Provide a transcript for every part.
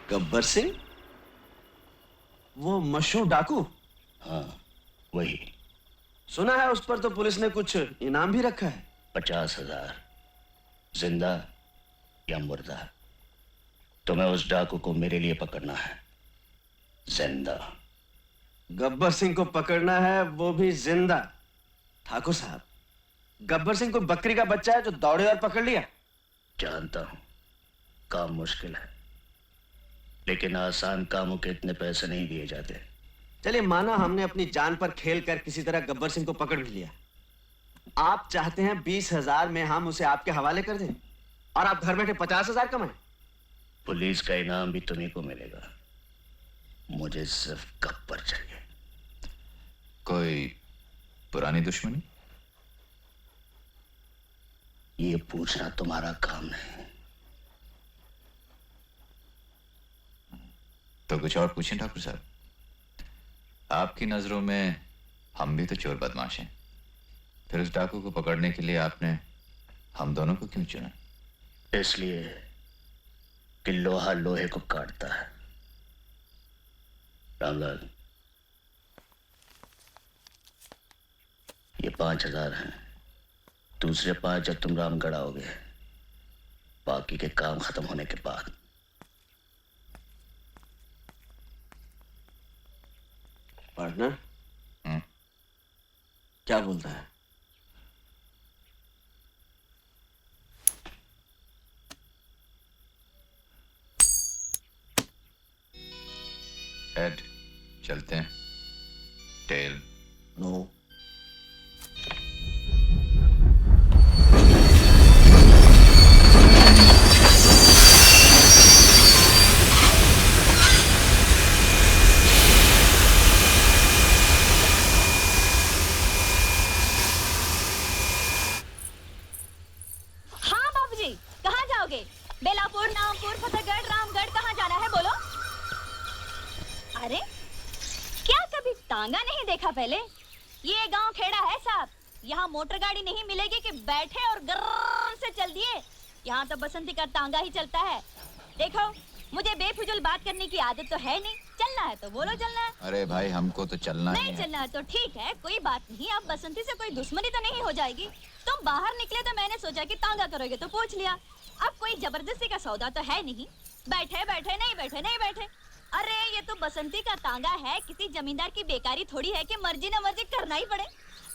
गब्बर सिंह, वो मशहूर डाकू? हाँ, वही। सुना है उस पर तो पुलिस ने कुछ इनाम भी रखा है। 50,000। जिंदा या मुर्दा, तुम्हें उस डाकू को मेरे लिए पकड़ना है। जिंदा। गब्बर सिंह को पकड़ना है, वो भी जिंदा? ठाकुर साहब, गब्बर सिंह कोई बकरी का बच्चा है जो दौड़े और पकड़ लिया? जानता हूं काम मुश्किल है, लेकिन आसान कामों के इतने पैसे नहीं दिए जाते। चलिए माना हमने अपनी जान पर खेल कर किसी तरह गब्बर सिंह को पकड़ भी लिया। आप चाहते हैं 20,000 में हम उसे आपके हवाले कर दें और आप घर बैठे 50,000 कमाएं? पुलिस का इनाम भी तुम्हीं को मिलेगा, मुझे सिर्फ गब्बर चाहिए। कोई पुरानी दुश्मनी? ये पूछना तुम्हारा काम नहीं। तो कुछ और पूछें ठाकुर साहब। आपकी नजरों में हम भी तो चोर बदमाश हैं, फिर उस डाकू को पकड़ने के लिए आपने हम दोनों को क्यों चुना? इसलिए कि लोहा लोहे को काटता है। रामलाल, ये 5,000 हैं। दूसरे 5 जब तुम रामगढ़ आओगे, बाकी के काम खत्म होने के बाद। पार्टनर, क्या बोलता है? हेड चलते हैं। Tail no. बेलापुर, नामपुर, फतेहगढ़, रामगढ़, कहाँ जाना है बोलो? अरे क्या कभी तांगा नहीं देखा पहले? ये गांव खेड़ा है साहब, यहाँ मोटर गाड़ी नहीं मिलेगी कि बैठे और गर्र से चल दिए। यहाँ तो बसंती का तांगा ही चलता है। देखो, मुझे बेफिजूल बात करने की आदत तो है नहीं। चलना है तो बोलो चलना है। अरे भाई हमको तो चलना ही है। नहीं चलना है तो ठीक है, कोई बात नहीं। अब बसंती से कोई दुश्मनी तो नहीं हो जाएगी। तुम बाहर निकले तो मैंने सोचा कि तांगा करोगे तो पूछ लिया। अब कोई जबरदस्ती का सौदा तो है नहीं। बैठे बैठे नहीं बैठे नहीं बैठे। अरे ये तो बसंती का तांगा है, किसी जमींदार की बेकारी थोड़ी है कि मर्जी न मर्जी करना ही पड़े।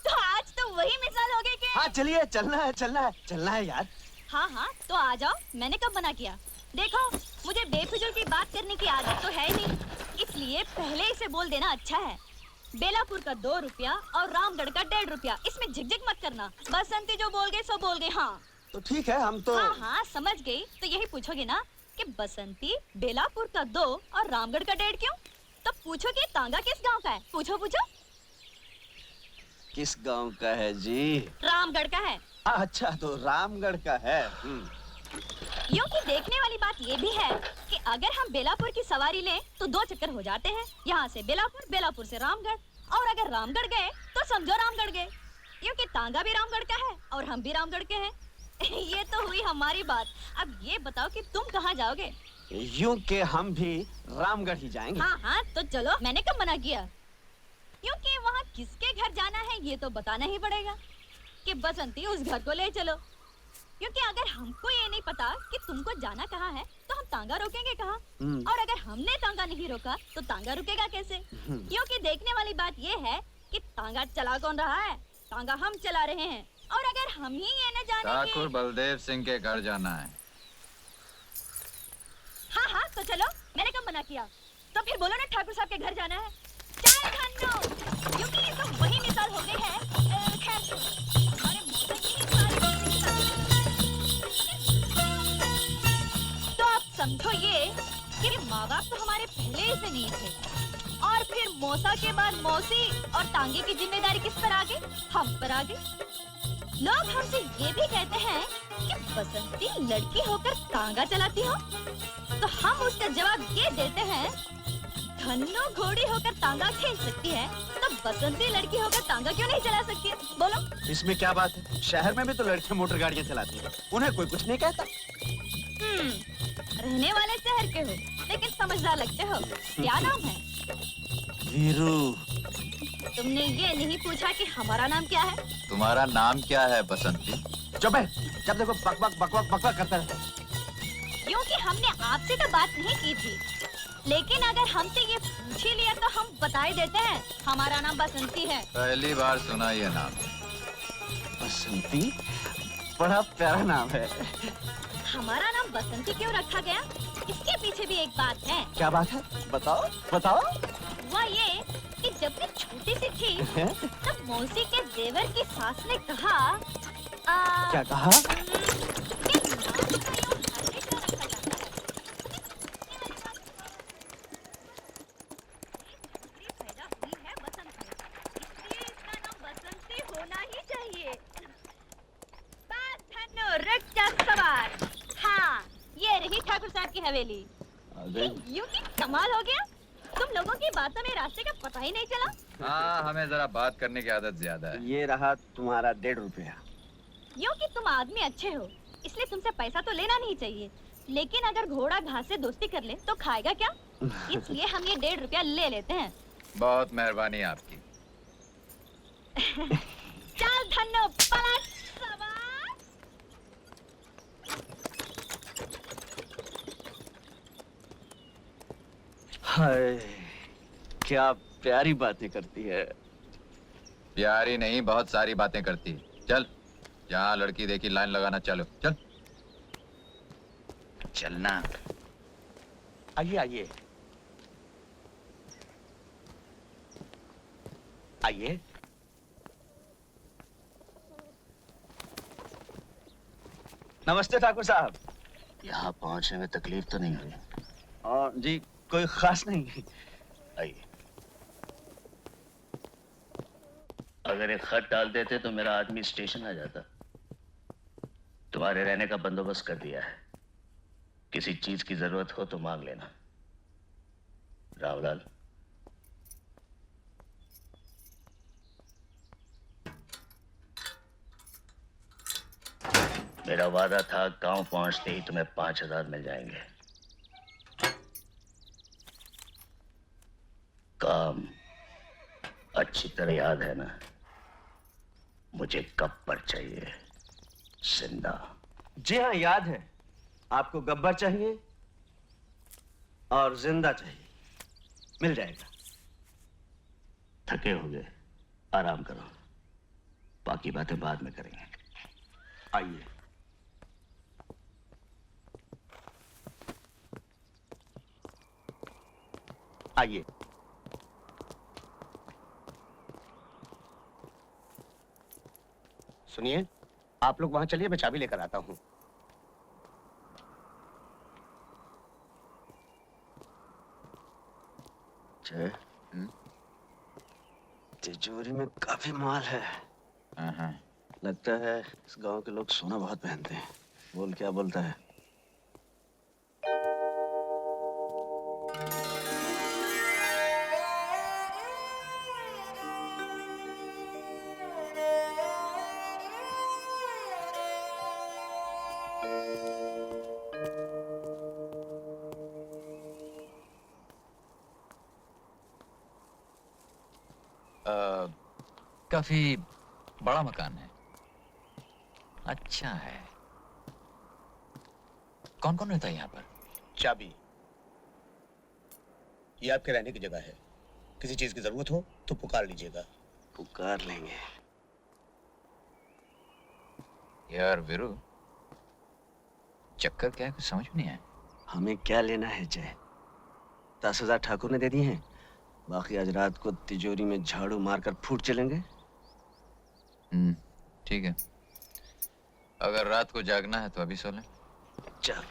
तो आज तो वही मिसाल हो गई कि हाँ चलिए, चलना है चलना है चलना है यार। हाँ हाँ तो आ जाओ, मैंने कब मना किया? देखो, मुझे बेफिजूल की बात करने की आदत तो है नहीं, इसलिए पहले इसे बोल देना अच्छा है। बेलापुर का 2 रुपया और रामगढ़ का 1.5 रुपया, इसमें झिकझिक मत करना। बसंती जो बोल गए सो बोल गए। हाँ तो ठीक है, हम तो हाँ हाँ समझ गई। तो यही पूछोगे ना कि बसंती बेलापुर का 2 और रामगढ़ का 1.5 क्यों? तो पूछोगे तांगा किस गांव का है? पूछो पूछो। किस गांव का है जी? रामगढ़ का है। अच्छा, तो रामगढ़ का है। यूं कि देखने वाली बात ये भी है कि अगर हम बेलापुर की सवारी लें तो 2 चक्कर हो जाते हैं। यहाँ से बेलापुर, बेलापुर से रामगढ़, और अगर रामगढ़ गए तो समझो रामगढ़ गए। यूं कि तांगा भी रामगढ़ का है और हम भी रामगढ़ के हैं। ये तो हुई हमारी बात। अब ये बताओ कि तुम कहाँ जाओगे? यूं के हम भी रामगढ़ ही जाएंगे। हाँ हाँ तो चलो, मैंने कब मना किया? क्योंकि वहाँ किसके घर जाना है ये तो बताना ही पड़ेगा कि बसंती उस घर को ले चलो। क्योंकि अगर हमको ये नहीं पता कि तुमको जाना कहाँ है तो हम तांगा रोकेंगे कहाँ? और अगर हमने तांगा नहीं रोका तो तांगा रुकेगा कैसे? क्योंकि देखने वाली बात ये है कि तांगा चला कौन रहा है? तांगा हम चला रहे हैं। और अगर हम ही ये न जाने ठाकुर बलदेव सिंह के घर जाना है। हाँ हाँ तो चलो, मैंने कब मना किया? तो फिर बोलो ना ठाकुर साहब के घर जाना है। चाय खानो, क्योंकि ये तो वही मिसाल हो गई है। खैर हमारे मौसम की तो आप समझो ये कि माँ बाप तो हमारे पहले ही से नहीं थे, और फिर मौसा के बाद मौसी, और तांगे की जिम्मेदारी किस पर आ गई? हम पर आ गई। लोग हमसे ये भी कहते हैं कि बसंती लड़की होकर तांगा चलाती हो, तो हम उसका जवाब ये देते हैं, धन्नो घोड़ी होकर तांगा खींच सकती है तो बसंती लड़की होकर तांगा क्यों नहीं चला सकती है? बोलो। इसमें क्या बात है? शहर में भी तो लड़कियां मोटर गाड़ियां चलाती हैं, उन्हें कोई कुछ नहीं कहता। रहने वाले शहर के हो, लेकिन समझदार लगते हो। क्या नाम है? वीरू। तुमने ये नहीं पूछा कि हमारा नाम क्या है? तुम्हारा नाम क्या है बसंती? चुप है, जब देखो बकबक बकबक बकबक करता रहता है। क्योंकि हमने आपसे तो बात नहीं की थी, लेकिन अगर हमसे ये पूछ ही लिया तो हम बता ही देते हैं, हमारा नाम बसंती है। पहली बार सुना ये नाम। बसंती? बड़ा प्यारा नाम है। हमारा नाम बसंती क्यों रखा गया, इसके पीछे भी एक बात है। क्या बात है? बताओ बताओ। हुआ ये कि जब मैं छोटी सी थी तब मौसी के देवर की सास ने कहा क्या कहा? कि नाम का यूं हल्के क्यों रखा जाता है? छोकरी पैदा हुई है बसंत में, इसलिए इसका नाम बसंती होना ही चाहिए। बस धन्नो रख जा सवार। हाँ, ये रही ठाकुर साहब की हवेली। यूं ही कमाल हो गया, तुम लोगों की बातों में रास्ते का पता ही नहीं चला। हाँ, हमें जरा बात करने की आदत ज्यादा है। ये रहा तुम्हारा 1.5 रुपया। यूं कि तुम आदमी अच्छे हो, इसलिए तुमसे पैसा तो लेना नहीं चाहिए, लेकिन अगर घोड़ा घास से दोस्ती कर ले तो खाएगा क्या? इसलिए हम ये 1.5 रुपया ले लेते हैं। बहुत मेहरबानी आपकी। चल धन्नो पलट सवार। हाय, क्या प्यारी बातें करती है। प्यारी नहीं, बहुत सारी बातें करती है। चल, जहाँ लड़की देखी लाइन लगाना, चलो चल। चलना। आइए आइए आइए। नमस्ते ठाकुर साहब। यहाँ पहुंचने में तकलीफ तो नहीं हुई? और जी कोई खास नहीं। आइए। अगर एक खत डाल देते तो मेरा आदमी स्टेशन आ जाता। तुम्हारे रहने का बंदोबस्त कर दिया है, किसी चीज की जरूरत हो तो मांग लेना। रावलाल। मेरा वादा था गांव पहुंचते ही तुम्हें 5,000 मिल जाएंगे। काम अच्छी तरह याद है ना? मुझे कब पर चाहिए? जिंदा। जी हाँ, याद है। आपको गब्बर चाहिए और जिंदा चाहिए। मिल जाएगा। थके होंगे, आराम करो, बाकी बातें बाद में करेंगे। आइए। आइए। सुनिए, आप लोग वहां चलिए, मैं चाबी लेकर आता हूँ। जय, तिजोरी में काफी माल है। हाँ। लगता है इस गांव के लोग सोना बहुत पहनते हैं। बोल क्या बोलता है? काफी बड़ा मकान है। अच्छा है। कौन कौन रहता है यहाँ पर? चाबी, ये आपके रहने की जगह है। किसी चीज की जरूरत हो तो पुकार लीजिएगा। पुकार लेंगे। यार वीरू, चक्कर क्या है, कुछ समझ में नहीं आया। हमें क्या लेना है जय? 10,000 ठाकुर ने दे दिए हैं, बाकी आज रात को तिजोरी में झाड़ू मारकर फूट चलेंगे। ठीक है, अगर रात को जागना है तो अभी सो लें। चल।